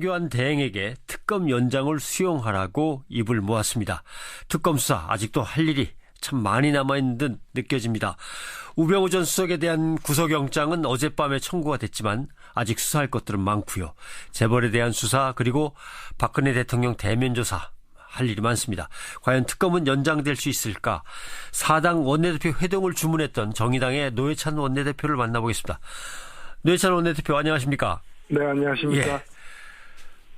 황교안 대행에게 특검 연장을 수용하라고 입을 모았습니다. 특검 수사 아직도 할 일이 참 많이 남아있는 듯 느껴집니다. 우병우 전 수석에 대한 구속영장은 어젯밤에 청구가 됐지만 아직 수사할 것들은 많고요. 재벌에 대한 수사 그리고 박근혜 대통령 대면 조사 할 일이 많습니다. 과연 특검은 연장될 수 있을까? 4당 원내대표 회동을 주문했던 정의당의 노회찬 원내대표를 만나보겠습니다. 노회찬 원내대표 안녕하십니까? 네, 안녕하십니까? 예.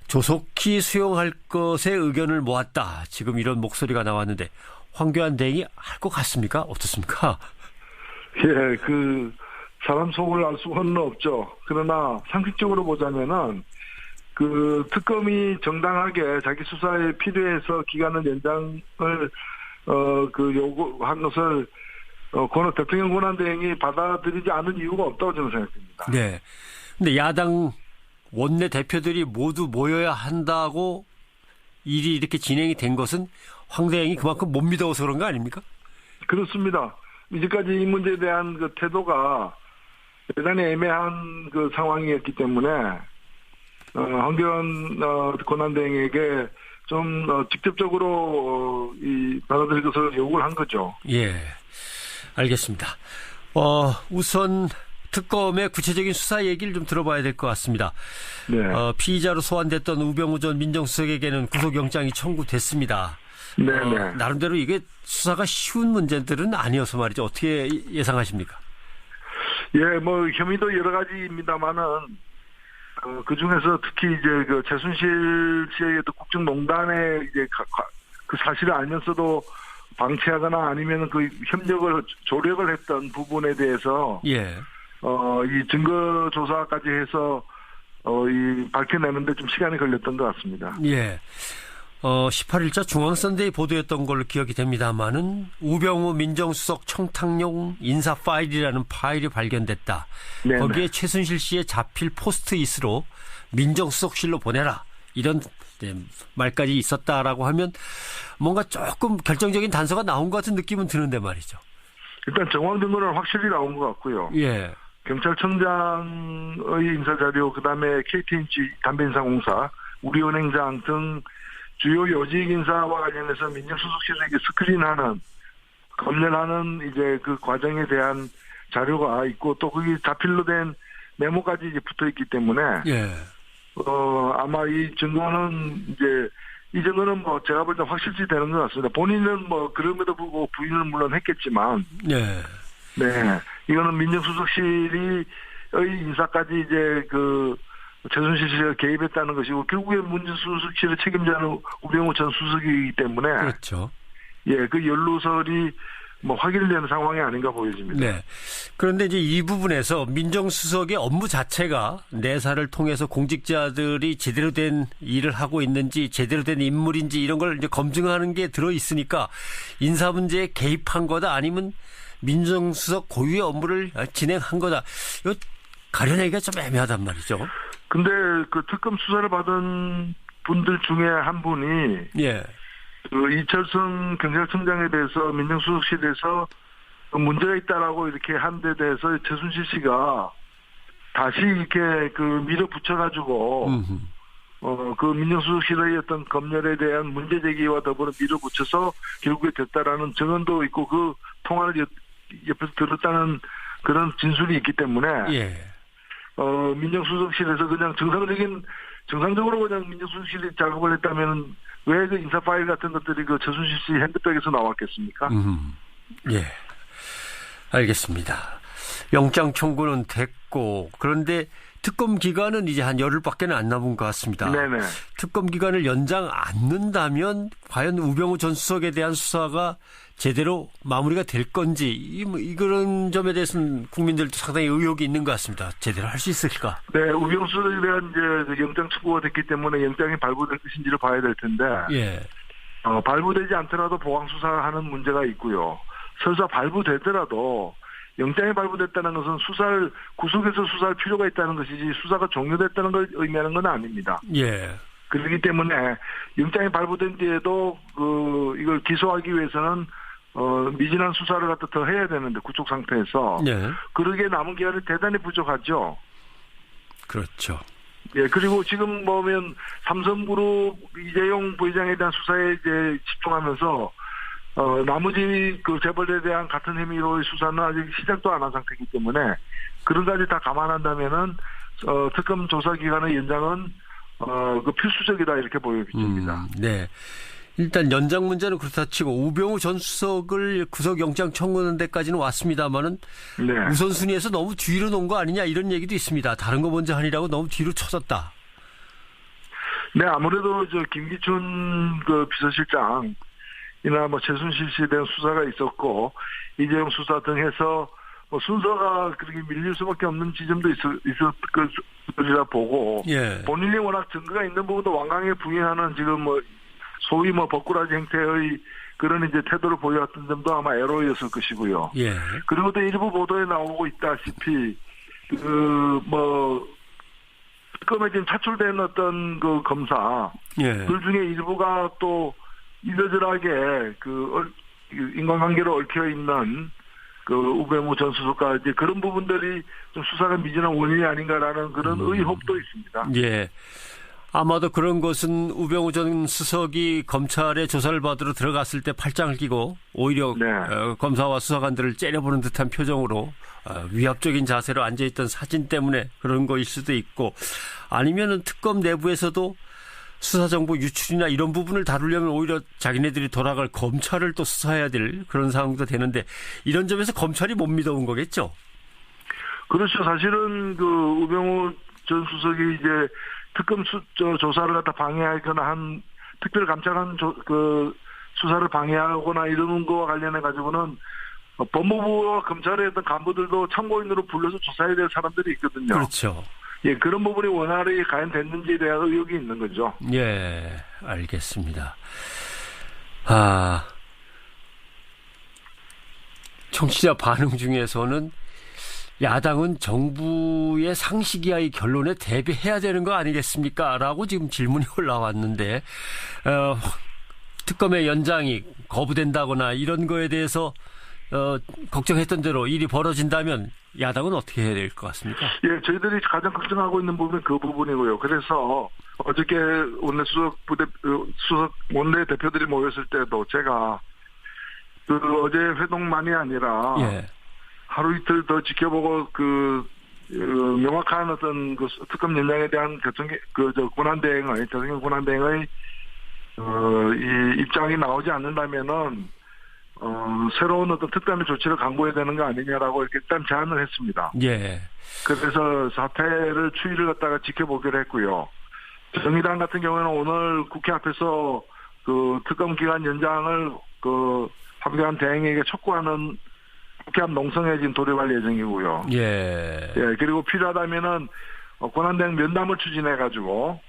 조속히 수용할 것에 의견을 모았다. 지금 이런 목소리가 나왔는데 황교안 대행이 할 것 같습니까? 어떻습니까? 예, 사람 속을 알 수는 없죠. 그러나 상식적으로 보자면은 특검이 정당하게 자기 수사에 필요해서 기간을 연장을 요구한 것을 대통령 권한대행이 받아들이지 않은 이유가 없다고 저는 생각합니다. 네. 근데 야당 원내 대표들이 모두 모여야 한다고 일이 이렇게 진행이 된 것은 황 대행이 그만큼 못 믿어서 그런 거 아닙니까? 그렇습니다. 이제까지 이 문제에 대한 태도가 대단히 애매한 상황이었기 때문에 황교안 권한대행에게 좀 직접적으로 받아들일 것을 요구를 한 거죠. 예, 알겠습니다. 우선 특검의 구체적인 수사 얘기를 좀 들어봐야 될 것 같습니다. 네. 피의자로 소환됐던 우병우 전 민정수석에게는 구속영장이 청구됐습니다. 네네. 나름대로 이게 수사가 쉬운 문제들은 아니어서 말이죠. 어떻게 예상하십니까? 예, 혐의도 여러 가지입니다만은 그 중에서 특히 최순실 씨의 국정농단의 그 사실을 알면서도 방치하거나 아니면 조력을 했던 부분에 대해서 예. 이 증거 조사까지 해서 밝혀내는데 좀 시간이 걸렸던 것 같습니다. 예. 18일자 중앙선대위 보도였던 걸로 기억이 됩니다만은 우병우 민정수석 청탁용 인사 파일이라는 파일이 발견됐다. 네네. 거기에 최순실 씨의 자필 포스트잇으로 민정수석실로 보내라. 이런 말까지 있었다라고 하면 뭔가 조금 결정적인 단서가 나온 것 같은 느낌은 드는데 말이죠. 일단 정황 증거는 확실히 나온 것 같고요. 예. 경찰청장의 인사자료, 그다음에 KTNG 담배인상공사, 우리은행장 등 주요 요직 인사와 관련해서 민정수석실에게 스크린하는, 검열하는 그 과정에 대한 자료가 있고 또 거기 자필로 된 메모까지 붙어 있기 때문에, 예. 아마 이 증거는 이 증거는 제가 볼 때 확실시 되는 것 같습니다. 본인은 그럼에도 불구하고 부인을 물론 했겠지만, 네. 네. 이거는 민정수석실의 인사까지 최순실 씨가 개입했다는 것이고, 결국에 민정수석실의 책임자는 우병우 전 수석이기 때문에. 그렇죠. 예, 그 연루설이 확인되는 상황이 아닌가 보여집니다. 네. 그런데 이제 이 부분에서 민정수석의 업무 자체가 내사를 통해서 공직자들이 제대로 된 일을 하고 있는지, 제대로 된 인물인지 이런 걸 이제 검증하는 게 들어 있으니까 인사 문제에 개입한 거다 아니면 민정수석 고유의 업무를 진행한 거다. 이거 가려내기가 좀 애매하단 말이죠. 근데 특검 수사를 받은 분들 중에 한 분이, 예. 이철성 경찰청장에 대해서 민정수석실에서 문제가 있다라고 이렇게 한 데 대해서 최순실 씨가 다시 이렇게 밀어붙여가지고, 민정수석실의 어떤 검열에 대한 문제 제기와 더불어 밀어붙여서 결국에 됐다라는 증언도 있고, 그 통화를 옆에서 들었다는 그런 진술이 있기 때문에, 예. 민정수석실에서 그냥 정상적으로 그냥 민정수석실이 작업을 했다면 왜 인사 파일 같은 것들이 최순실 씨 핸드백에서 나왔겠습니까? 예. 알겠습니다. 영장 청구는 됐고, 그런데 특검 기간은 이제 한 열흘밖에 안 남은 것 같습니다. 네네. 특검 기간을 연장 않는다면 과연 우병우 전 수석에 대한 수사가 제대로 마무리가 될 건지 그런 점에 대해서는 국민들도 상당히 의혹이 있는 것 같습니다. 제대로 할 수 있을까? 네, 우병우 수석에 대한 영장 청구가 됐기 때문에 영장이 발부될 것인지를 봐야 될 텐데, 예. 발부되지 않더라도 보강 수사하는 문제가 있고요. 설사 발부되더라도 영장이 발부됐다는 것은 구속해서 수사할 필요가 있다는 것이지 수사가 종료됐다는 걸 의미하는 건 아닙니다. 예. 그렇기 때문에 영장이 발부된 뒤에도 이걸 기소하기 위해서는 미진한 수사를 갖다 더 해야 되는데, 구속 상태에서. 예. 그러기에 남은 기간이 대단히 부족하죠. 그렇죠. 예, 그리고 지금 보면 삼성그룹 이재용 부회장에 대한 수사에 이제 집중하면서 나머지 그 재벌에 대한 같은 혐의로의 수사는 아직 시작도 안 한 상태이기 때문에 그런 가지 다 감안한다면은 특검 조사 기간의 연장은 그 필수적이다 이렇게 보여집니다. 네. 일단 연장 문제는 그렇다 치고 우병우 전 수석을 구속영장 청구하는 데까지는 왔습니다만은 네. 우선순위에서 너무 뒤로 놓은 거 아니냐 이런 얘기도 있습니다. 다른 거 먼저 하니라고 너무 뒤로 쳐졌다. 네, 아무래도 김기춘 그 비서실장이나 뭐 최순실 씨에 대한 수사가 있었고 이재용 수사 등 해서 순서가 그렇게 밀릴 수밖에 없는 지점도 있었으리라 보고 예. 본인이 워낙 증거가 있는 부분도 완강하게 부인하는 지금 소위 버꾸라지 형태의 그런 이제 태도를 보여왔던 점도 아마 애로였을 것이고요. 예. 그리고 또 일부 보도에 나오고 있다시피 특검에 지금 차출된 어떤 그 검사 예. 그 중에 일부가 또 이러저러하게 인간관계로 얽혀 있는 그 우병우 전 수석과 이제 그런 부분들이 좀 수사가 미진한 원인이 아닌가라는 그런 의혹도 있습니다. 예. 아마도 그런 것은 우병우 전 수석이 검찰의 조사를 받으러 들어갔을 때 팔짱을 끼고 오히려 네. 검사와 수사관들을 째려보는 듯한 표정으로 위압적인 자세로 앉아있던 사진 때문에 그런 거일 수도 있고 아니면은 특검 내부에서도 수사정보 유출이나 이런 부분을 다루려면 오히려 자기네들이 돌아갈 검찰을 또 수사해야 될 그런 상황도 되는데 이런 점에서 검찰이 못 믿어온 거겠죠? 그렇죠. 사실은 그 우병우 전 수석이 이제 특검 조사를 갖다 방해하거나 특별감찰한 수사를 방해하거나 이러는 거와 관련해 가지고는 법무부와 검찰의 어떤 간부들도 참고인으로 불러서 조사해야 될 사람들이 있거든요. 그렇죠. 예, 그런 부분이 원활히 과연 됐는지에 대한 의혹이 있는 거죠. 예, 알겠습니다. 청취자 반응 중에서는 야당은 정부의 상식 이하의 결론에 대비해야 되는 거 아니겠습니까? 라고 지금 질문이 올라왔는데 특검의 연장이 거부된다거나 이런 거에 대해서 걱정했던 대로 일이 벌어진다면 야당은 어떻게 해야 될 것 같습니까? 예, 저희들이 가장 걱정하고 있는 부분은 그 부분이고요. 그래서 어저께 수석 원내 대표들이 모였을 때도 제가 어제 회동만이 아니라 예. 하루 이틀 더 지켜보고 명확한 어떤 특검 연장에 대한 대통령 권한 대행의 이 입장이 나오지 않는다면은 새로운 어떤 특단의 조치를 강구해야 되는 거 아니냐라고 이렇게 일단 제안을 했습니다. 예. 그래서 사태를 추이를 갖다가 지켜보기로 했고요. 정의당 같은 경우에는 오늘 국회 앞에서 특검 기간 연장을 황교안 대행에게 촉구하는 국회 앞 농성에 지금 돌입할 예정이고요. 예. 예, 그리고 필요하다면은 권한대행 면담을 추진해가지고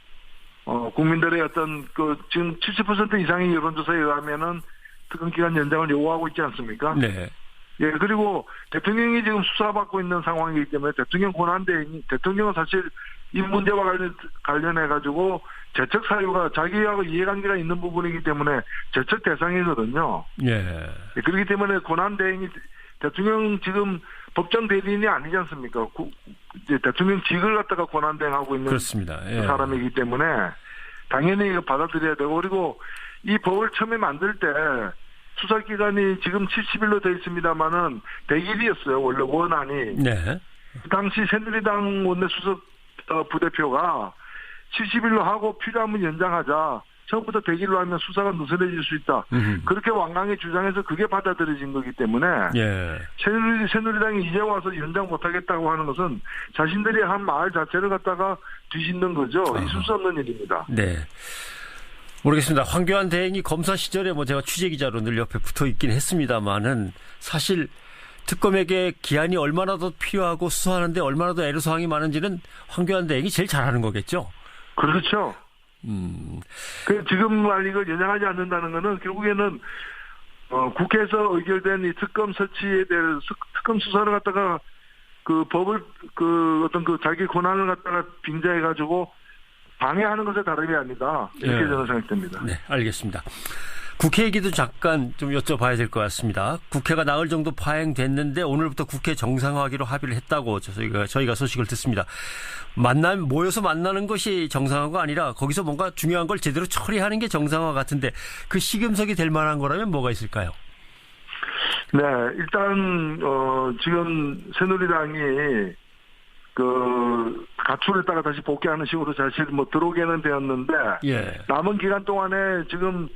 국민들의 어떤 지금 70% 이상의 여론조사에 의하면은 특검 기간 연장을 요구하고 있지 않습니까? 네. 예, 그리고 대통령이 지금 수사받고 있는 상황이기 때문에 대통령은 사실 이 문제와 관련해가지고 재척 사유가 자기하고 이해관계가 있는 부분이기 때문에 재척 대상이거든요. 예. 그렇기 때문에 권한대행이 대통령 지금 법정 대리인이 아니지 않습니까? 이제 대통령직을 갖다가 권한대행하고 있는 그렇습니다. 예. 사람이기 때문에 당연히 이거 받아들여야 되고 그리고 이 법을 처음에 만들 때 수사기간이 지금 70일로 되어 있습니다만은 100일이었어요. 원래 원안이. 네. 그 당시 새누리당 원내수석 부대표가 70일로 하고 필요하면 연장하자. 처음부터 100일로 하면 수사가 느슨해질 수 있다. 그렇게 완강히 주장해서 그게 받아들여진 거기 때문에 예. 새누리당이 이제 와서 연장 못하겠다고 하는 것은 자신들이 한 말 자체를 갖다가 뒤집는 거죠. 있을 수 없는 일입니다. 네. 모르겠습니다. 황교안 대행이 검사 시절에 제가 취재기자로 늘 옆에 붙어 있긴 했습니다만은 사실 특검에게 기한이 얼마나 더 필요하고 수사하는데 얼마나 더 애로사항이 많은지는 황교안 대행이 제일 잘하는 거겠죠. 그렇죠. 지금 이걸 연장하지 않는다는 거는 결국에는 국회에서 의결된 이 특검 설치에 대해 특검 수사를 갖다가 법을 자기 권한을 갖다가 빙자해 가지고 방해하는 것에 다름이 아니다. 이렇게 저는 생각됩니다. 네, 알겠습니다. 국회 얘기도 잠깐 좀 여쭤봐야 될 것 같습니다. 국회가 나흘 정도 파행됐는데 오늘부터 국회 정상화하기로 합의를 했다고 저희가 소식을 듣습니다. 모여서 만나는 것이 정상화가 아니라 거기서 뭔가 중요한 걸 제대로 처리하는 게 정상화 같은데 그 시금석이 될 만한 거라면 뭐가 있을까요? 네, 일단 지금 새누리당이 가출했다가 다시 복귀하는 식으로 사실 들어오게는 되었는데, 예. 남은 기간 동안에 지금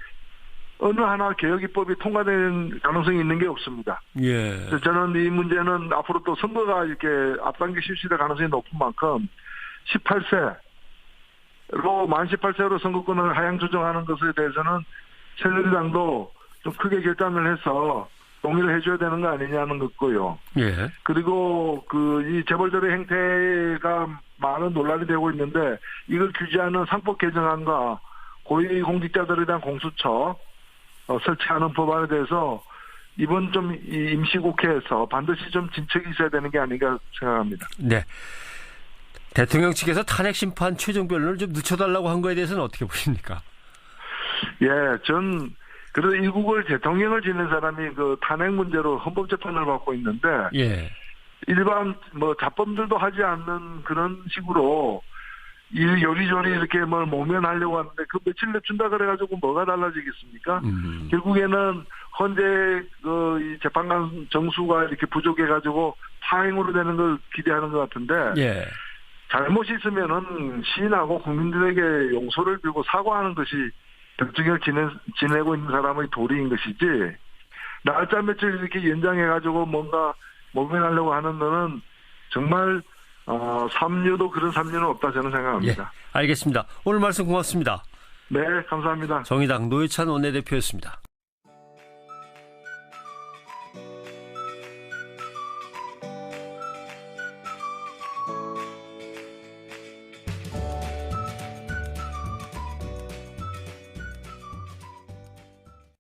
어느 하나 개혁 입법이 통과될 가능성이 있는 게 없습니다. 예. 그래서 저는 이 문제는 앞으로 또 선거가 이렇게 앞당겨 실시될 가능성이 높은 만큼 18세로 18세로 선거권을 하향 조정하는 것에 대해서는 새누리당도 좀 크게 결단을 해서 동의를 해줘야 되는 거 아니냐는 거고요. 예. 그리고 이 재벌들의 행태가 많은 논란이 되고 있는데 이걸 규제하는 상법 개정안과 고위공직자들에 대한 공수처 설치하는 법안에 대해서 이번 좀 임시국회에서 반드시 좀 진척이 있어야 되는 게 아닌가 생각합니다. 네. 대통령 측에서 탄핵 심판 최종 변론을 좀 늦춰달라고 한 거에 대해서는 어떻게 보십니까? 예, 그래도 일국을 대통령을 지낸 사람이 탄핵 문제로 헌법재판을 받고 있는데, 예. 일반 자범들도 하지 않는 그런 식으로 요리조리 이렇게 모면하려고 하는데 그 며칠 내준다 그래가지고 뭐가 달라지겠습니까? 결국에는 헌재 이 재판관 정수가 이렇게 부족해가지고 파행으로 되는 걸 기대하는 것 같은데, 예. 잘못이 있으면은 시인하고 국민들에게 용서를 빌고 사과하는 것이 대통령을 지내고 있는 사람의 도리인 것이지, 날짜 며칠 이렇게 연장해가지고 뭔가 모면하려고 하는 거는 정말 삼류도 그런 삼류는 없다 저는 생각합니다. 예, 알겠습니다. 오늘 말씀 고맙습니다. 네, 감사합니다. 정의당 노회찬 원내대표였습니다.